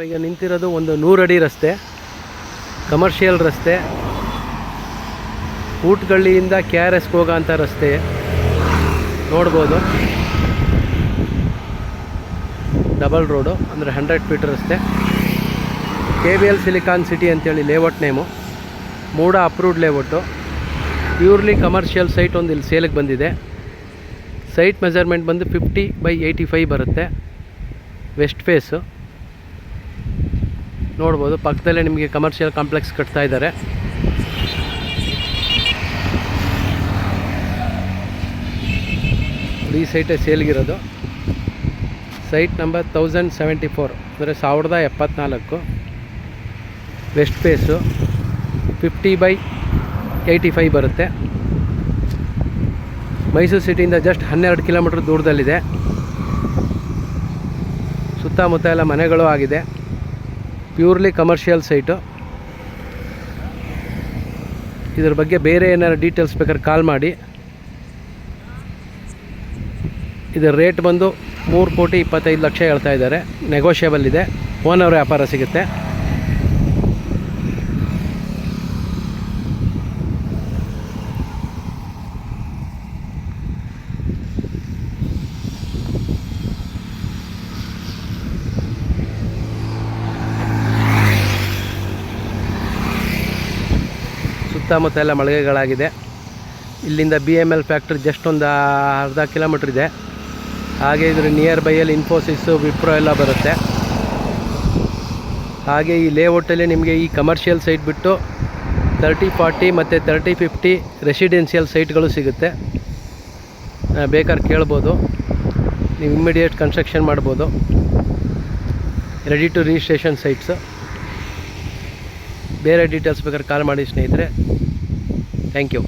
ಈಗ ನಿಂತಿರೋದು ಒಂದು 100 ಅಡಿ ರಸ್ತೆ, ಕಮರ್ಷಿಯಲ್ ರಸ್ತೆ, ಊಟಗಳ್ಳಿಯಿಂದ KRSಗೆ ಹೋಗೋಂಥ ರಸ್ತೆ ನೋಡ್ಬೋದು. ಡಬಲ್ ರೋಡು ಅಂದರೆ 100 ಫೀಟ್ ರಸ್ತೆ. KVL ಸಿಲಿಕಾನ್ ಸಿಟಿ ಅಂತೇಳಿ layout name. MUDA approved layout, purely commercial site ಒಂದು ಇಲ್ಲಿ ಸೇಲಿಗೆ ಬಂದಿದೆ. ಸೈಟ್ ಮೆಜರ್ಮೆಂಟ್ ಬಂದು 50/85 ಬರುತ್ತೆ. ವೆಸ್ಟ್ ಫೇಸು ನೋಡ್ಬೋದು. ಪಕ್ಕದಲ್ಲೇ ನಿಮಗೆ ಕಮರ್ಷಿಯಲ್ ಕಾಂಪ್ಲೆಕ್ಸ್ ಕಟ್ತಾ ಇದ್ದಾರೆ. ಈ ಸೈಟೇ ಸೇಲ್ಗಿರೋದು. ಸೈಟ್ ನಂಬರ್ 1074 ಅಂದರೆ 1074. ವೆಸ್ಟ್ ಫೇಸು 50/85 ಬರುತ್ತೆ. ಮೈಸೂರು ಸಿಟಿಯಿಂದ ಜಸ್ಟ್ 12 ಕಿಲೋಮೀಟ್ರ್ ದೂರದಲ್ಲಿದೆ. ಸುತ್ತಮುತ್ತ ಎಲ್ಲ ಮನೆಗಳು ಆಗಿದೆ. Purely commercial site. ಇದ್ರ ಬಗ್ಗೆ ಬೇರೆ ಏನಾರು ಡೀಟೇಲ್ಸ್ ಬೇಕಾದ್ರೆ ಕಾಲ್ ಮಾಡಿ. ಇದರ ರೇಟ್ ಬಂದು 3,25,00,000 ಹೇಳ್ತಾ ಇದ್ದಾರೆ. ನೆಗೋಷಿಯಬಲ್ ಇದೆ. ಓನರ್ ವ್ಯಾಪಾರ ಸಿಗುತ್ತೆ. ಸುತ್ತಮುತ್ತ ಎಲ್ಲ ಮಳಿಗೆಗಳಾಗಿದೆ. ಇಲ್ಲಿಂದ BML ಫ್ಯಾಕ್ಟ್ರಿ ಜಸ್ಟ್ ಒಂದು ಅರ್ಧ ಕಿಲೋಮೀಟ್ರ್ ಇದೆ. ಹಾಗೆ ಇದ್ರ ನಿಯರ್ ಬೈಯಲ್ಲಿ ಇನ್ಫೋಸಿಸ್ಸು, ವಿಪ್ರೋ ಎಲ್ಲ ಬರುತ್ತೆ. ಹಾಗೆ ಈ ಲೇಔಟಲ್ಲಿ ನಿಮಗೆ ಈ ಕಮರ್ಷಿಯಲ್ ಸೈಟ್ ಬಿಟ್ಟು 30-40 ಮತ್ತು 30-50 ರೆಸಿಡೆನ್ಷಿಯಲ್ ಸೈಟ್ಗಳು ಸಿಗುತ್ತೆ. ಬೇಕಾದ್ರೆ ಕೇಳ್ಬೋದು. ನೀವು ಇಮ್ಮಿಡಿಯೇಟ್ ಕನ್ಸ್ಟ್ರಕ್ಷನ್ ಮಾಡ್ಬೋದು. Ready to registration sites. ಬೇರೆ ಡೀಟೇಲ್ಸ್ ಬೇಕಾದ್ರೆ ಕಾಲ್ ಮಾಡಿ ಸ್ನೇಹಿತರೆ. Thank you.